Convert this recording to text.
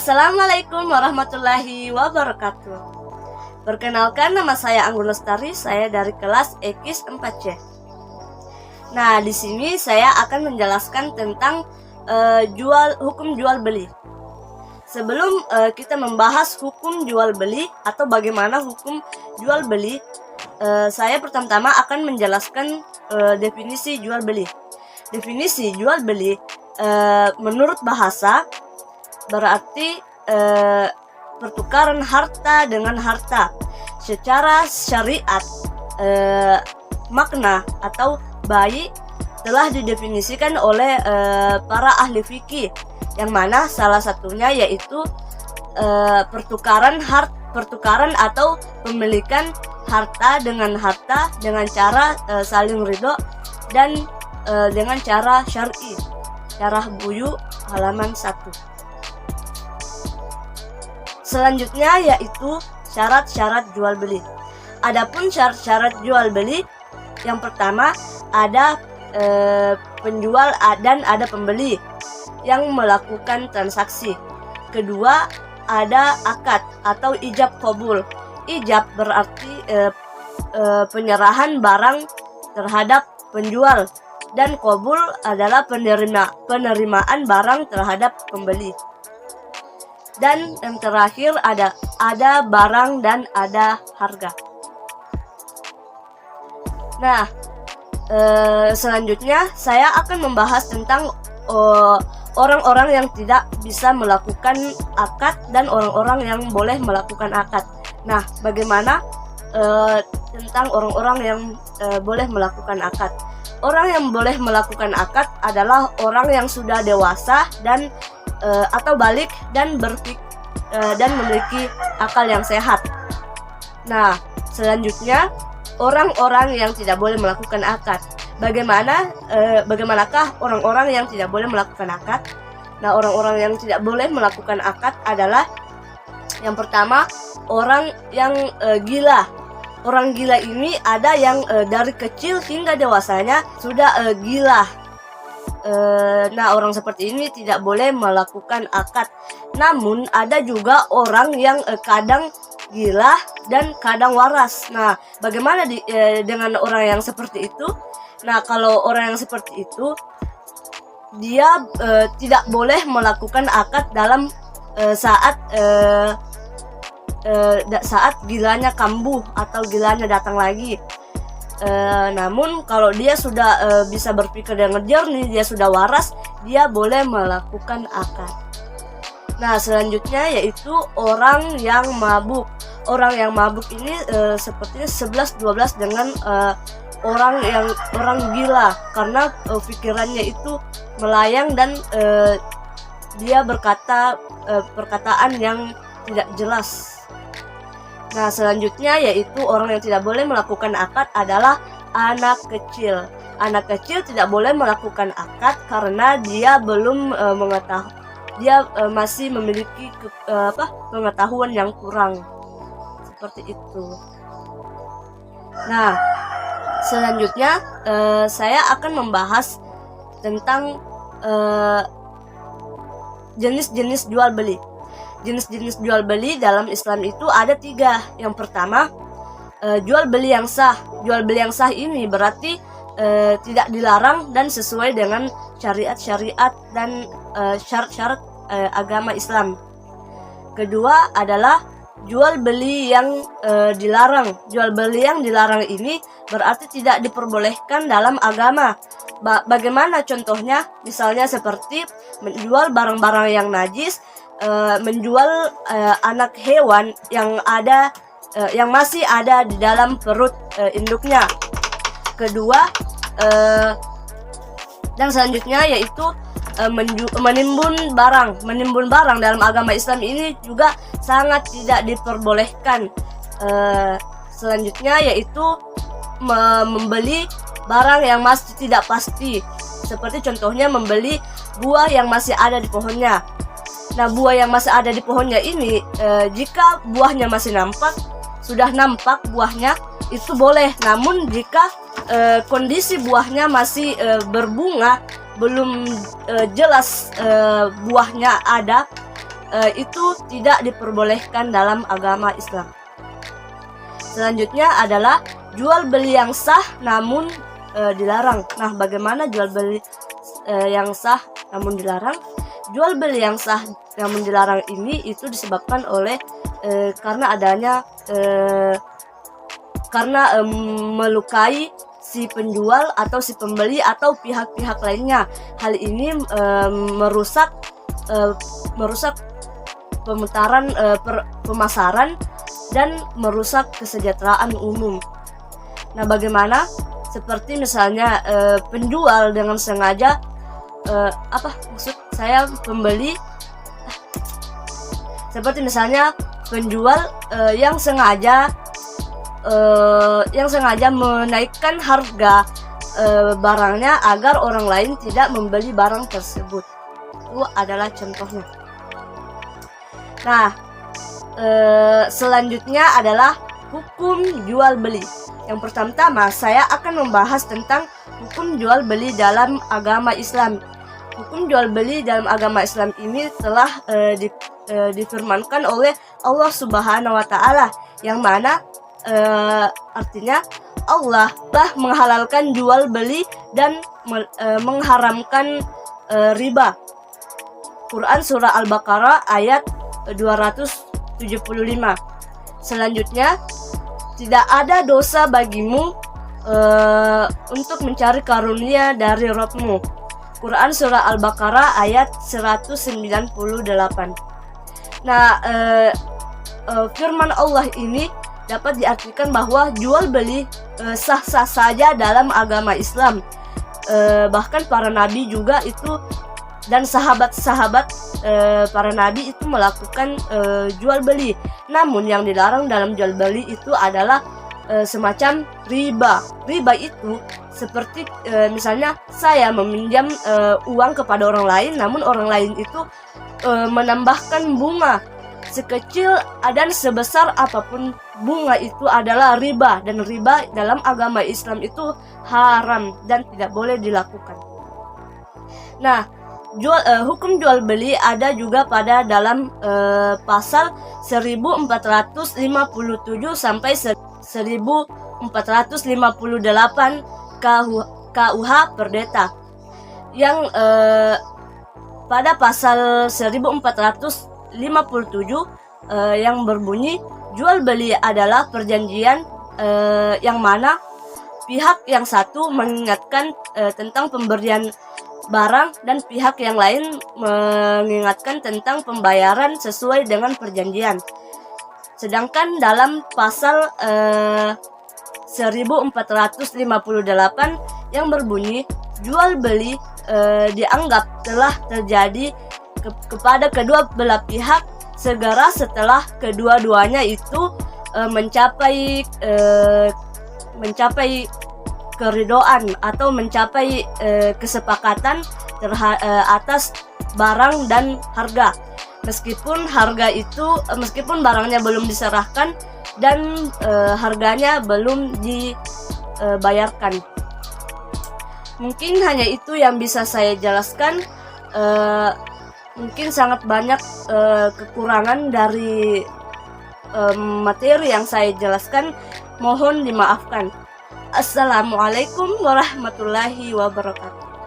Assalamualaikum warahmatullahi wabarakatuh. Perkenalkan, nama saya Anggun Lestari, saya dari kelas EKIS 4C. Nah, di sini saya akan menjelaskan tentang hukum jual beli. Sebelum kita membahas hukum jual beli atau bagaimana hukum jual beli, saya pertama-tama akan menjelaskan definisi jual beli. Definisi jual beli menurut bahasa berarti pertukaran harta dengan harta secara syariat. Makna atau bayi telah didefinisikan oleh para ahli fikih, yang mana salah satunya yaitu pertukaran atau pemilikan harta dengan cara saling ridho dan dengan cara syar'i. Syarah Buyu halaman 1. Selanjutnya yaitu syarat-syarat jual beli. Adapun syarat-syarat jual beli, yang pertama ada penjual dan ada pembeli yang melakukan transaksi. Kedua ada akad atau ijab qabul. Ijab berarti penyerahan barang terhadap penjual, dan qabul adalah penerimaan barang terhadap pembeli. Dan yang terakhir ada barang dan ada harga. Nah, selanjutnya saya akan membahas tentang orang-orang yang tidak bisa melakukan akad dan orang-orang yang boleh melakukan akad. Nah, bagaimana tentang orang-orang yang boleh melakukan akad? Orang yang boleh melakukan akad adalah orang yang sudah dewasa dan atau balik dan memiliki akal yang sehat. Nah, selanjutnya orang-orang yang tidak boleh melakukan akad. Bagaimanakah orang-orang yang tidak boleh melakukan akad? Nah, orang-orang yang tidak boleh melakukan akad adalah yang pertama orang yang gila. Orang gila ini ada yang dari kecil hingga dewasanya sudah gila. Nah, orang seperti ini tidak boleh melakukan akad. Namun ada juga orang yang kadang gila dan kadang waras. Nah, bagaimana dengan orang yang seperti itu? Nah, kalau orang yang seperti itu, dia tidak boleh melakukan akad dalam saat gilanya kambuh atau gilanya datang lagi. Namun kalau dia sudah bisa berpikir dengan jernih, dia sudah waras, dia boleh melakukan akad. Nah, selanjutnya yaitu orang yang mabuk. Orang yang mabuk ini sepertinya 11-12 dengan orang gila, karena pikirannya itu melayang dan dia berkata perkataan yang tidak jelas. Nah, selanjutnya yaitu orang yang tidak boleh melakukan akad adalah anak kecil. Anak kecil tidak boleh melakukan akad karena dia belum masih memiliki pengetahuan yang kurang. Seperti itu. Nah, selanjutnya saya akan membahas tentang jenis-jenis jual beli. Jenis-jenis jual beli dalam Islam itu ada 3. Yang pertama, jual beli yang sah. Jual beli yang sah ini berarti tidak dilarang dan sesuai dengan syariat-syariat dan syarat-syarat agama Islam. Kedua adalah jual beli yang dilarang. Jual beli yang dilarang ini berarti tidak diperbolehkan dalam agama. Bagaimana contohnya? Misalnya seperti menjual barang-barang yang najis, menjual anak hewan yang masih ada di dalam perut induknya. Kedua, dan selanjutnya yaitu menimbun barang dalam agama Islam ini juga sangat tidak diperbolehkan. Selanjutnya yaitu membeli barang yang masih tidak pasti, seperti contohnya membeli buah yang masih ada di pohonnya. Nah, buah yang masih ada di pohonnya ini, jika buahnya masih sudah nampak buahnya, itu boleh. Namun jika kondisi buahnya masih berbunga, belum jelas buahnya ada, itu tidak diperbolehkan dalam agama Islam. Selanjutnya adalah jual beli yang sah namun dilarang. Nah, bagaimana jual beli yang sah namun dilarang? Jual beli yang sah namun dilarang ini itu disebabkan oleh karena adanya melukai si penjual atau si pembeli atau pihak-pihak lainnya. Hal ini merusak pemasaran dan merusak kesejahteraan umum. Nah, bagaimana? Seperti misalnya penjual dengan sengaja pembeli. Seperti misalnya penjual yang sengaja menaikkan harga barangnya agar orang lain tidak membeli barang tersebut. Itu adalah contohnya. Nah, selanjutnya adalah hukum jual beli. Yang pertama, saya akan membahas tentang hukum jual beli dalam agama Islam. Hukum jual beli dalam agama Islam ini telah difirmankan oleh Allah Subhanahu wa Ta'ala, yang mana artinya Allah telah menghalalkan jual beli dan mengharamkan riba. Quran surah Al-Baqarah ayat 275. Selanjutnya, tidak ada dosa bagimu untuk mencari karunia dari Rabb-Mu. Quran surah Al-Baqarah ayat 198. Nah, firman Allah ini dapat diartikan bahwa jual beli sah-sah saja dalam agama Islam. Bahkan para nabi juga itu dan sahabat-sahabat para nabi itu melakukan jual beli. Namun yang dilarang dalam jual beli itu adalah semacam riba. Riba itu seperti misalnya saya meminjam uang kepada orang lain, namun orang lain itu menambahkan bunga sekecil dan sebesar apapun. Bunga itu adalah riba, dan riba dalam agama Islam itu haram dan tidak boleh dilakukan. Nah, hukum jual beli ada juga pada dalam pasal 1457 sampai 1458 KUH Perdata, yang pada pasal 1457 yang berbunyi, jual beli adalah perjanjian yang mana pihak yang satu mengingatkan tentang pemberian barang dan pihak yang lain mengingatkan tentang pembayaran sesuai dengan perjanjian. Sedangkan dalam pasal 1458 yang berbunyi, jual beli dianggap telah terjadi kepada kedua belah pihak segera setelah kedua-duanya itu mencapai keridoan atau mencapai kesepakatan atas barang dan harga. Meskipun barangnya belum diserahkan dan harganya belum dibayarkan. Mungkin hanya itu yang bisa saya jelaskan. Mungkin sangat banyak kekurangan dari materi yang saya jelaskan. Mohon dimaafkan. Assalamualaikum warahmatullahi wabarakatuh.